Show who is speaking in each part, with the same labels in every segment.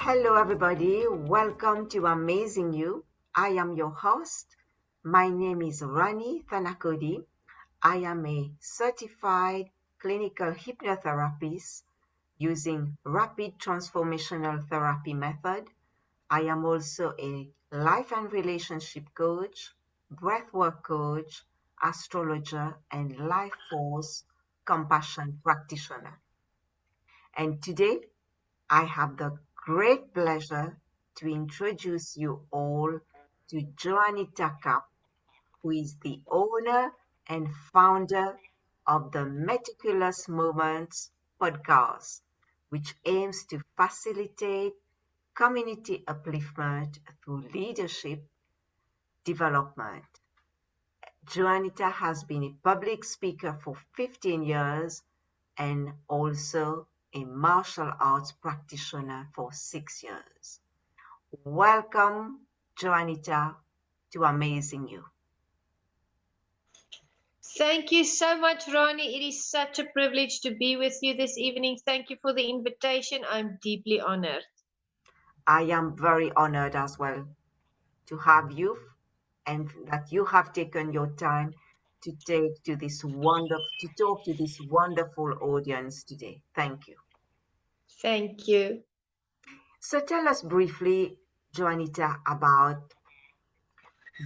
Speaker 1: Hello, everybody. Welcome to Amazing You. I am your host. My name is ranithanacoody. I am a certified clinical hypnotherapist using rapid transformational therapy method. I am also a life and relationship coach, breathwork coach, astrologer, and life force compassion practitioner. And today I have the great pleasure to introduce you all to Juanita Kapp, who is the owner and founder of the Meticulous Moments Podcast, which aims to facilitate community upliftment through leadership development. Juanita has been a public speaker for 15 years and also a martial arts practitioner for 6 years. Welcome, Juanita, to Amazing You.
Speaker 2: Thank you so much, Rani. It is such a privilege to be with you this evening. Thank you for the invitation. I'm deeply honored.
Speaker 1: I am very honored as well to have you and that you have taken your time to talk to this wonderful audience today. Thank you.
Speaker 2: Thank you.
Speaker 1: So tell us briefly, Juanita, about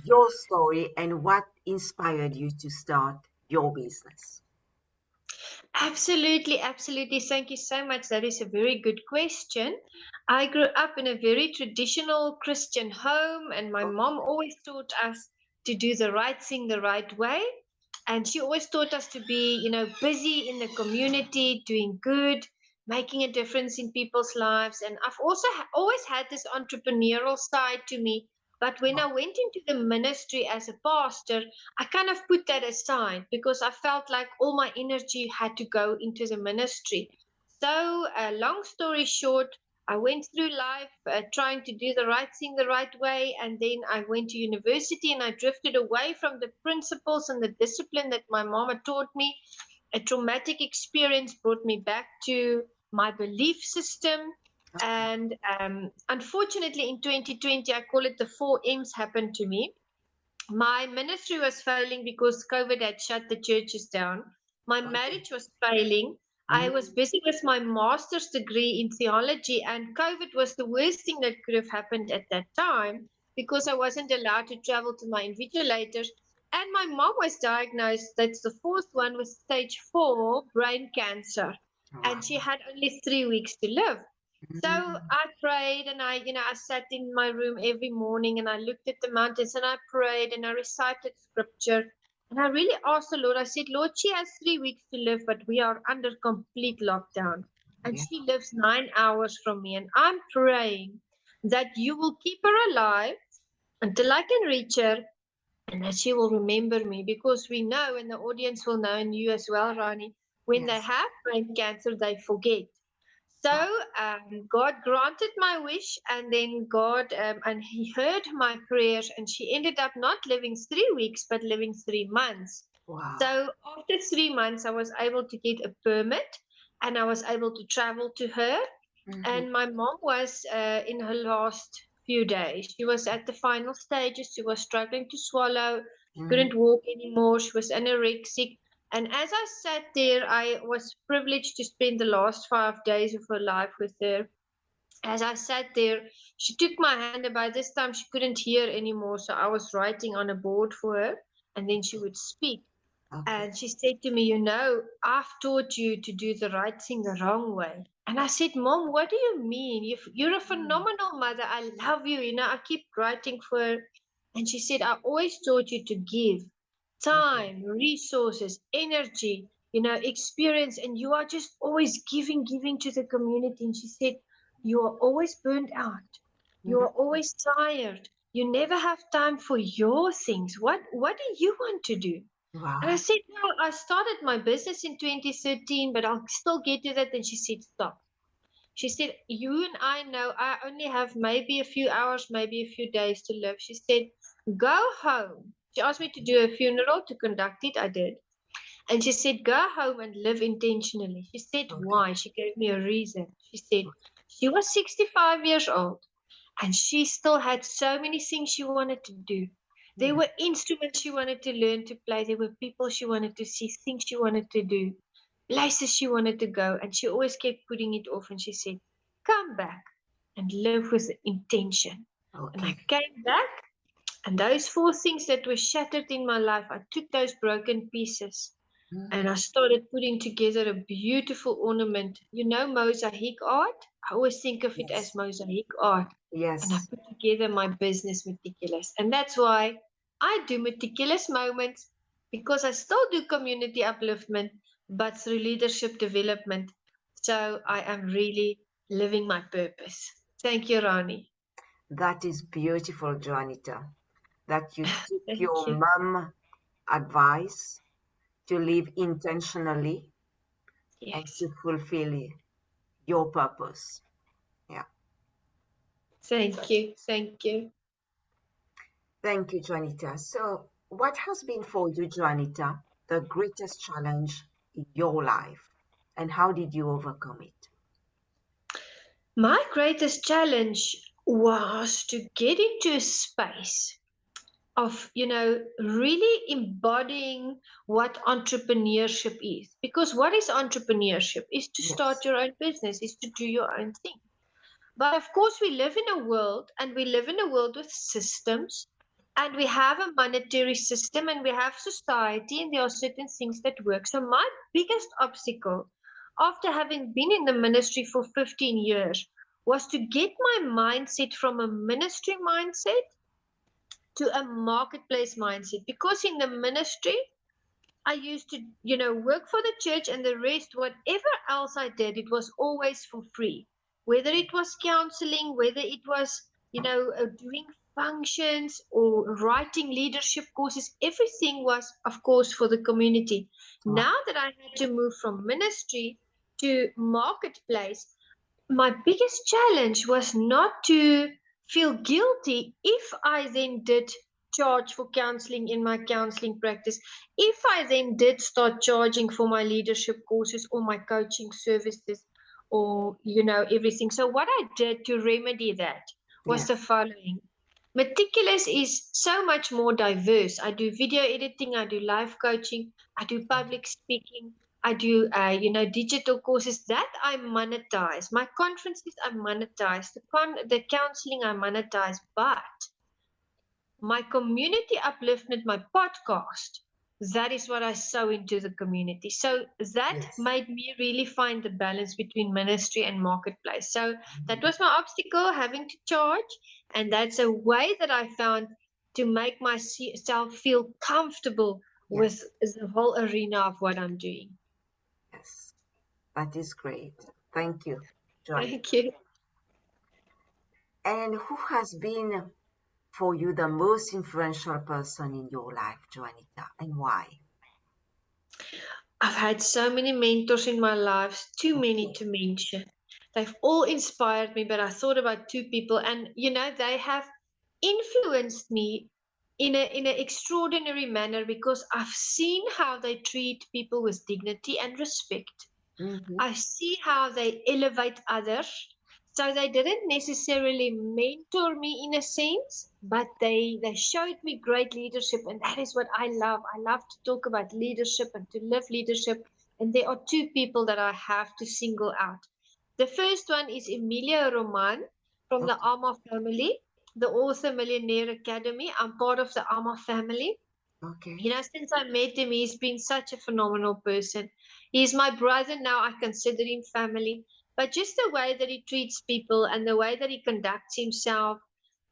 Speaker 1: your story and what inspired you to start your business.
Speaker 2: Absolutely, absolutely. Thank you so much. That is a very good question. I grew up in a very traditional Christian home, and my mom always taught us to do the right thing the right way. And she always taught us to be, busy in the community, doing good, making a difference in people's lives. And I've also always had this entrepreneurial side to me. But when I went into the ministry as a pastor, I kind of put that aside because I felt like all my energy had to go into the ministry. So, long story short, I went through life trying to do the right thing the right way. And then I went to university and I drifted away from the principles and the discipline that my mama taught me. A traumatic experience brought me back to my belief system. And unfortunately, in 2020, I call it the 4 M's happened to me. My ministry was failing because COVID had shut the churches down. My marriage was failing. I was busy with my master's degree in theology, and COVID was the worst thing that could have happened at that time because I wasn't allowed to travel to my invigilators. And my mom was diagnosed, that's the fourth one, with stage 4 brain cancer.
Speaker 1: Wow.
Speaker 2: And she had only 3 weeks to live. So I prayed and I sat in my room every morning and I looked at the mountains and I prayed and I recited scripture. And I really asked the Lord, I said, Lord, she has 3 weeks to live, but we are under complete lockdown. And
Speaker 1: Yeah.
Speaker 2: she lives 9 hours from me. And I'm praying that you will keep her alive until I can reach her and that she will remember me because we know, and the audience will know, and you as well, Rani, when they
Speaker 1: Yes.
Speaker 2: have brain cancer, they forget. So God granted my wish, and then and He heard my prayers, and she ended up not living 3 weeks, but living 3 months.
Speaker 1: Wow.
Speaker 2: So after 3 months, I was able to get a permit, and I was able to travel to her.
Speaker 1: Mm-hmm.
Speaker 2: And my mom was in her last few days. She was at the final stages. She was struggling to swallow. She
Speaker 1: Mm-hmm.
Speaker 2: couldn't walk anymore. She was anorexic. And as I sat there, I was privileged to spend the last 5 days of her life with her. As I sat there, she took my hand, and by this time she couldn't hear anymore. So I was writing on a board for her, and then she would speak.
Speaker 1: Okay.
Speaker 2: And she said to me, I've taught you to do the right thing the wrong way. And I said, Mom, what do you mean? You're a phenomenal mother. I love you. I keep writing for her. And she said, I always taught you to give
Speaker 1: Okay.
Speaker 2: time, resources, energy, experience. And you are just always giving, giving to the community. And she said, you are always burned out. You
Speaker 1: Mm-hmm.
Speaker 2: are always tired. You never have time for your things. What do you want to do? And I
Speaker 1: Wow.
Speaker 2: said, no, I started my business in 2013, but I'll still get to that. And she said, stop. She said, you and I know I only have maybe a few hours, maybe a few days to live. She said, go home. She asked me to do a funeral to conduct it. I did. And she said, go home and live intentionally. She said,
Speaker 1: Okay.
Speaker 2: why? She gave me a reason. She said, She was 65 years old, and she still had so many things she wanted to do. There were instruments she wanted to learn to play. There were people she wanted to see, things she wanted to do, places she wanted to go. And she always kept putting it off. And she said, come back and live with intention. And I
Speaker 1: Okay.
Speaker 2: came back, and those four things that were shattered in my life, I took those broken pieces and I started putting together a beautiful ornament. You know, mosaic art? I always think of it as
Speaker 1: Yes.
Speaker 2: mosaic art. And I
Speaker 1: Yes.
Speaker 2: put together my business Meticulous. And that's why I do Meticulous Moments, because I still do community upliftment, but through leadership development. So I am really living my purpose. Thank you, Rani.
Speaker 1: That is beautiful, Juanita, that you took
Speaker 2: Thank
Speaker 1: your
Speaker 2: you.
Speaker 1: mom advice to live intentionally and
Speaker 2: Yes.
Speaker 1: to fulfill your purpose. Yeah.
Speaker 2: Thank you. Thank you.
Speaker 1: Thank you, Juanita. So, what has been for you, Juanita, the greatest challenge in your life, and how did you overcome it?
Speaker 2: My greatest challenge was to get into a space of, really embodying what entrepreneurship is. Because what is entrepreneurship? Is to start
Speaker 1: Yes.
Speaker 2: your own business, is to do your own thing. But of course, we live in a world, and we live in a world with systems, and we have a monetary system, and we have society, and there are certain things that work. So my biggest obstacle, after having been in the ministry for 15 years, was to get my mindset from a ministry mindset to a marketplace mindset. Because in the ministry, I used to, work for the church, and the rest, whatever else I did, it was always for free. Whether it was counseling, whether it was, doing functions or writing leadership courses, everything was, of course, for the community.
Speaker 1: Wow.
Speaker 2: Now that I had to move from ministry to marketplace, my biggest challenge was not to feel guilty if I then did charge for counseling in my counseling practice, if I then did start charging for my leadership courses or my coaching services or, everything. So, what I did to remedy that was
Speaker 1: Yeah.
Speaker 2: the following. Meticulous is so much more diverse. I do video editing, I do life coaching, I do public speaking, I do, digital courses that I monetize. My conferences I monetize. The counseling I monetize. But my community upliftment, my podcast, that is what I sow into the community. So that
Speaker 1: Yes.
Speaker 2: made me really find the balance between ministry and marketplace. So that was my obstacle, having to charge. And that's a way that I found to make myself feel comfortable with
Speaker 1: Yes.
Speaker 2: the whole arena of what I'm doing.
Speaker 1: Yes. That is great. Thank you, Johnny.
Speaker 2: Thank you.
Speaker 1: And who has been for you the most influential person in your life, Juanita, and why?
Speaker 2: I've had so many mentors in my life, too many
Speaker 1: Okay.
Speaker 2: to mention. They've all inspired me, but I thought about two people, and they have influenced me in an extraordinary manner because I've seen how they treat people with dignity and respect.
Speaker 1: Mm-hmm.
Speaker 2: I see how they elevate others. So they didn't necessarily mentor me in a sense, but they showed me great leadership, and that is what I love. I love to talk about leadership and to live leadership. And there are two people that I have to single out. The first one is Emilio Roman from the
Speaker 1: Okay.
Speaker 2: Alma family, the Author Millionaire Academy. I'm part of the Alma family.
Speaker 1: Okay.
Speaker 2: Since I met him, he's been such a phenomenal person. He's my brother now. I consider him family. But just the way that he treats people and the way that he conducts himself,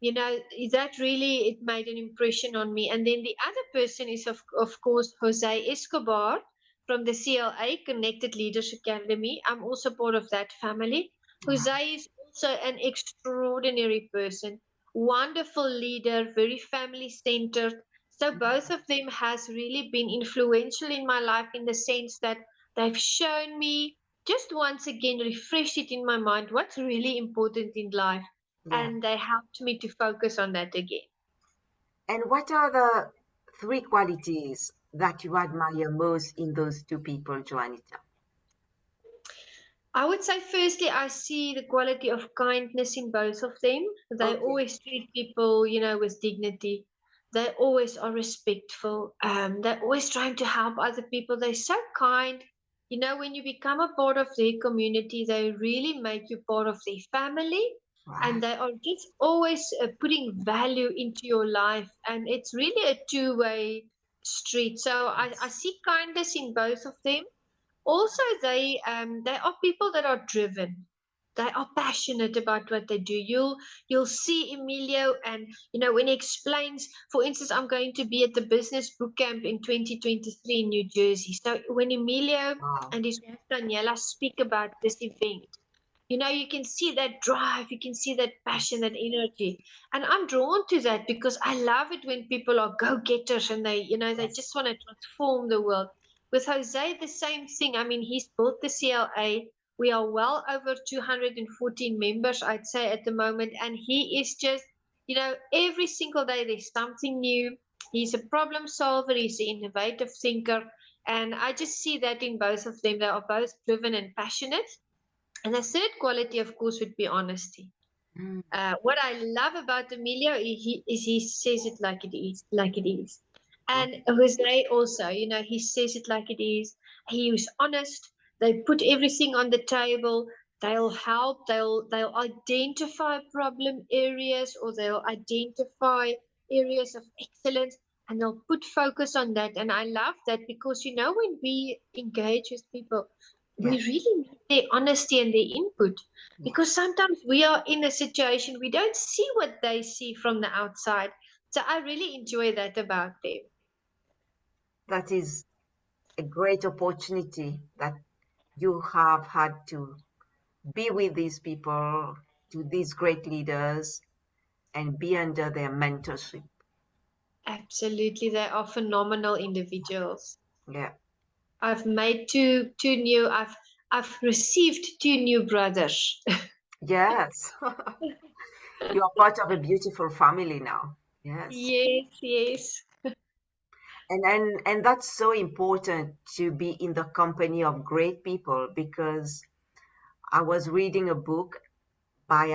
Speaker 2: that really it made an impression on me. And then the other person is of course Jose Escobar from the CLA Connected Leaders Academy. I'm also part of that family.
Speaker 1: Wow.
Speaker 2: Jose is also an extraordinary person, wonderful leader, very family centered. So both of them has really been influential in my life in the sense that they've shown me, just once again refreshed it in my mind, what's really important in life,
Speaker 1: Yeah.
Speaker 2: and they helped me to focus on that again.
Speaker 1: And what are the three qualities that you admire most in those two people, Juanita?
Speaker 2: I would say, firstly, I see the quality of kindness in both of them. They
Speaker 1: Okay.
Speaker 2: always treat people, with dignity. They always are respectful. They're always trying to help other people. They're so kind. When you become a part of their community, they really make you part of their family. And
Speaker 1: Right.
Speaker 2: they are just always putting value into your life. And it's really a two-way street. So I
Speaker 1: Yes.
Speaker 2: see kindness in both of them. Also, they are people that are driven. They are passionate about what they do. You'll see Emilio, and when he explains, for instance, I'm going to be at the business boot camp in 2023 in New Jersey. So when Emilio
Speaker 1: Wow.
Speaker 2: and his wife Daniela speak about this event, you can see that drive, you can see that passion, that energy. And I'm drawn to that because I love it when people are go-getters and they
Speaker 1: Yes.
Speaker 2: just want to transform the world. With Jose, the same thing. I mean, he's built the CLA. We are well over 214 members, I'd say, at the moment. And he is just, every single day there's something new. He's a problem solver, he's an innovative thinker. And I just see that in both of them. They are both driven and passionate. And the third quality, of course, would be honesty.
Speaker 1: Mm.
Speaker 2: What I love about Emilio is he says it like it is, like it is. And
Speaker 1: Okay.
Speaker 2: Jose also, he says it like it is. He is honest. They put everything on the table. They'll help. They'll identify problem areas, or they'll identify areas of excellence, and they'll put focus on that. And I love that because when we engage with people, we
Speaker 1: Yes.
Speaker 2: really need their honesty and their input,
Speaker 1: Yes.
Speaker 2: because sometimes we are in a situation we don't see what they see from the outside. So I really enjoy that about them.
Speaker 1: That is a great opportunity that you have had to be with these people, to these great leaders, and be under their mentorship.
Speaker 2: Absolutely, they are phenomenal individuals.
Speaker 1: Yeah.
Speaker 2: I've made two new. I've received two new brothers.
Speaker 1: Yes. You are part of a beautiful family now. Yes.
Speaker 2: Yes, yes.
Speaker 1: And that's so important to be in the company of great people, because I was reading a book by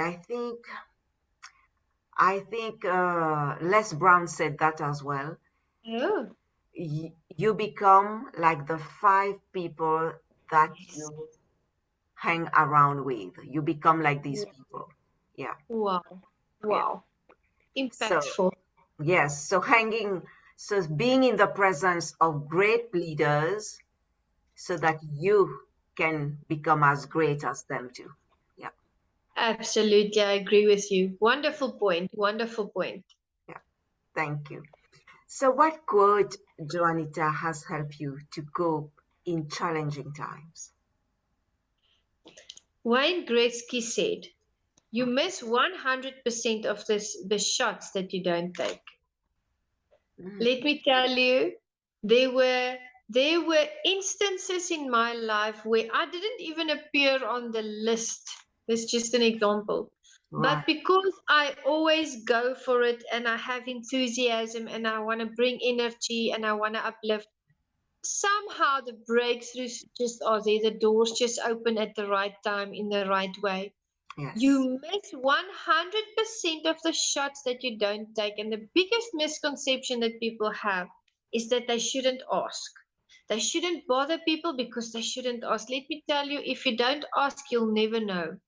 Speaker 1: I think Les Brown said that as well.
Speaker 2: Oh,
Speaker 1: You become like the five people that
Speaker 2: yes.
Speaker 1: you hang around with. You become like these people. Yeah.
Speaker 2: Wow,
Speaker 1: Yeah.
Speaker 2: wow,
Speaker 1: So
Speaker 2: impactful.
Speaker 1: yes, so being in the presence of great leaders so that you can become as great as them too. Yeah.
Speaker 2: Absolutely, I agree with you. Wonderful point. Wonderful point.
Speaker 1: Yeah. Thank you. So what quote, Juanita, has helped you to cope in challenging times?
Speaker 2: Wayne Gretzky said, "You miss 100% of the shots that you don't take."
Speaker 1: Mm,
Speaker 2: Let me tell you, there were there were instances in my life where I didn't even appear on the list. That's just an example.
Speaker 1: right.
Speaker 2: But because I always go for it and I have enthusiasm and I want to bring energy and I want to uplift, somehow the breakthroughs just are there. The doors just open at the right time in the right way.
Speaker 1: Yes.
Speaker 2: You miss 100% of the shots that you don't take. And the biggest misconception that people have is that they shouldn't ask. They shouldn't bother people because they shouldn't ask. Let me tell you, if you don't ask, you'll never know.
Speaker 1: Yes.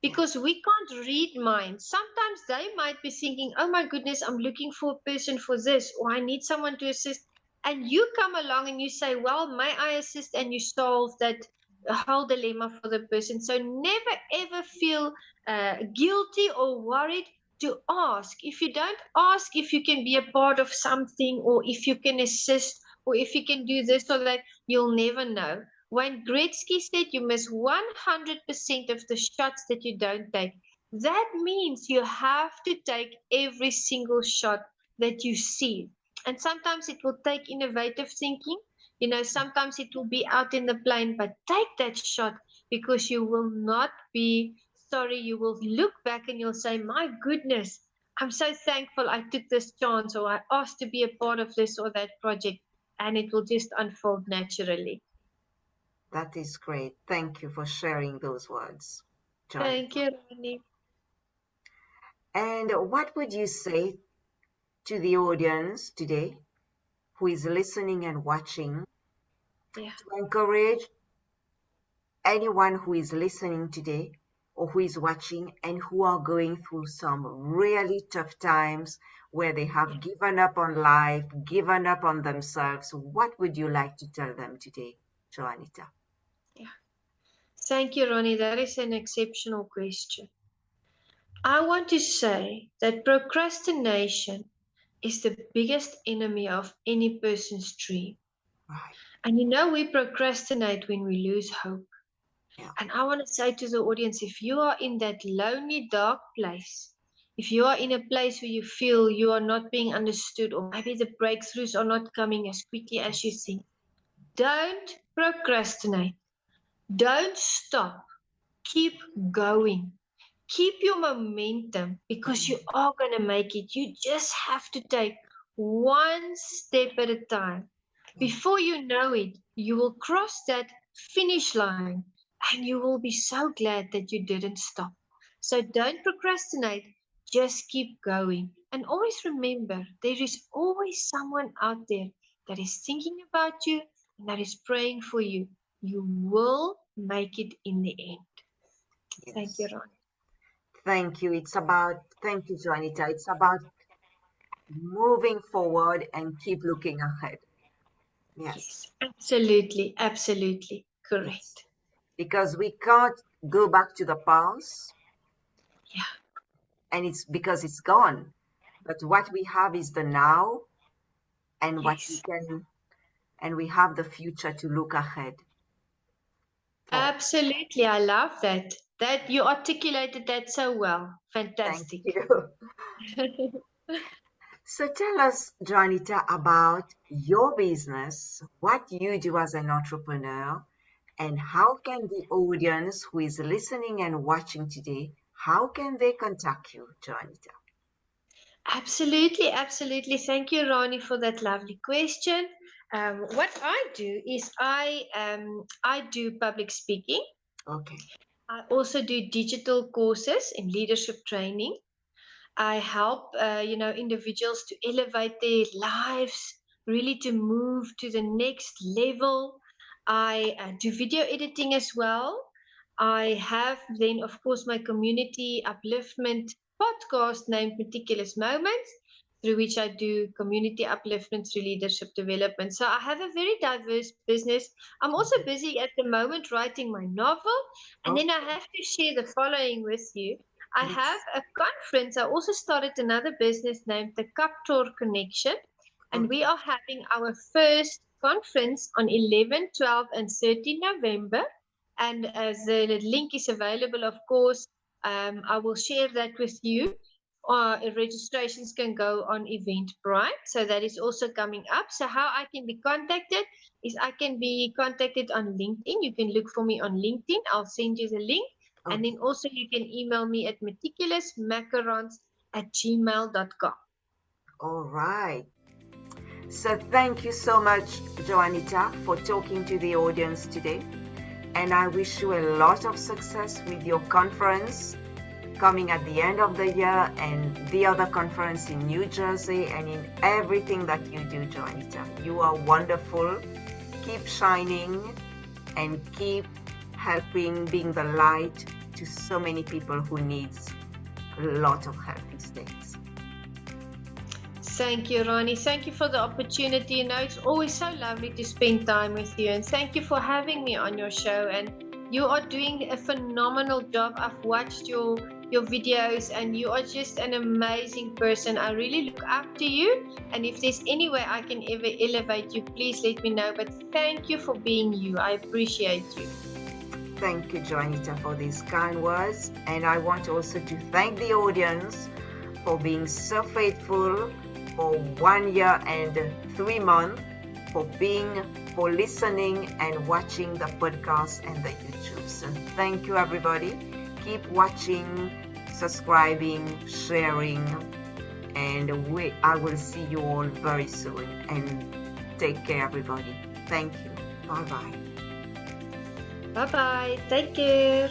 Speaker 2: Because we can't read minds. Sometimes they might be thinking, oh my goodness, I'm looking for a person for this, or I need someone to assist. And you come along and you say, well, may I assist? And you solve that whole dilemma for the person. So never ever feel guilty or worried to ask. If you don't ask if you can be a part of something, or if you can assist, or if you can do this or that, you'll never know. When Gretzky said you miss 100% of the shots that you don't take, that means you have to take every single shot that you see. And sometimes it will take innovative thinking. Sometimes it will be out in the plane, but take that shot, because you will not be sorry. You will look back and you'll say, my goodness, I'm so thankful I took this chance, or I asked to be a part of this or that project, and it will just unfold naturally.
Speaker 1: That is great. Thank you for sharing those words,
Speaker 2: Thank
Speaker 1: Juanita.
Speaker 2: you, Rani.
Speaker 1: And what would you say to the audience today who is listening and watching
Speaker 2: Yeah.
Speaker 1: to encourage anyone who is listening today or who is watching and who are going through some really tough times where they have
Speaker 2: Yeah.
Speaker 1: given up on life, given up on themselves? What would you like to tell them today, Juanita?
Speaker 2: Yeah. Thank you, Ronnie. That is an exceptional question. I want to say that procrastination is the biggest enemy of any person's dream.
Speaker 1: Right.
Speaker 2: And we procrastinate when we lose hope.
Speaker 1: Yeah.
Speaker 2: And I want to say to the audience, if you are in that lonely, dark place, if you are in a place where you feel you are not being understood, or maybe the breakthroughs are not coming as quickly as you think, don't procrastinate. Don't stop. Keep going. Keep your momentum because you are going to make it. You just have to take one step at a time. Before you know it, you will cross that finish line and you will be so glad that you didn't stop. So don't procrastinate, just keep going. And always remember, there is always someone out there that is thinking about you and that is praying for you. You will make it in the end. Thank you,
Speaker 1: Yes.
Speaker 2: Ron.
Speaker 1: Thank you, Juanita. It's about moving forward and keep looking ahead. Yes.
Speaker 2: Yes, absolutely, absolutely
Speaker 1: Yes.
Speaker 2: correct.
Speaker 1: Because we can't go back to the past,
Speaker 2: Yeah,
Speaker 1: and it's because it's gone. But what we have is the now, and what we
Speaker 2: yes,
Speaker 1: can, and we have the future to look ahead for.
Speaker 2: absolutely. I love that. That you articulated that so well.
Speaker 1: Thank
Speaker 2: Fantastic.
Speaker 1: you. So tell us, Juanita, about your business, what you do as an entrepreneur, and how can the audience who is listening and watching today, how can they contact you, Juanita?
Speaker 2: Absolutely, absolutely. Thank you, Rani, for that lovely question. What I do is I do public speaking.
Speaker 1: Okay.
Speaker 2: I also do digital courses in leadership training. I help individuals to elevate their lives, really to move to the next level. I do video editing as well. I have then, of course, my community upliftment podcast named Meticulous Moments, through which I do community upliftment through leadership development. So I have a very diverse business. I'm also busy at the moment writing my novel, and
Speaker 1: Oh,
Speaker 2: then I have to share the following with you. I have
Speaker 1: yes.
Speaker 2: a conference. I also started another business named the Captor Connection, and we
Speaker 1: Okay.
Speaker 2: are having our first conference on 11, 12, and 13 November. And as the link is available, of course, I will share that with you. Registrations can go on Eventbrite, so that is also coming up. So how I can be contacted is I can be contacted on LinkedIn. You can look for me on LinkedIn. I'll send you the link. And
Speaker 1: Okay.
Speaker 2: then also you can email me at meticulousmacarons@gmail.com.
Speaker 1: All right. So thank you so much, Joanita, for talking to the audience today. And I wish you a lot of success with your conference coming at the end of the year and the other conference in New Jersey and in everything that you do, Joanita. You are wonderful. Keep shining and keep helping, being the light to so many people who needs a lot of help these days.
Speaker 2: Thank you, Rani. Thank you for the opportunity. It's always so lovely to spend time with you. And thank you for having me on your show. And you are doing a phenomenal job. I've watched your videos and you are just an amazing person. I really look up to you. And if there's any way I can ever elevate you, please let me know. But thank you for being you. I appreciate you.
Speaker 1: Thank you, Juanita, for these kind words. And I want also to thank the audience for being so faithful for 1 year and 3 months, for listening and watching the podcast and the YouTube. So thank you, everybody. Keep watching, subscribing, sharing, and I will see you all very soon. And take care, everybody. Thank you. Bye-bye.
Speaker 2: Bye bye. Take care.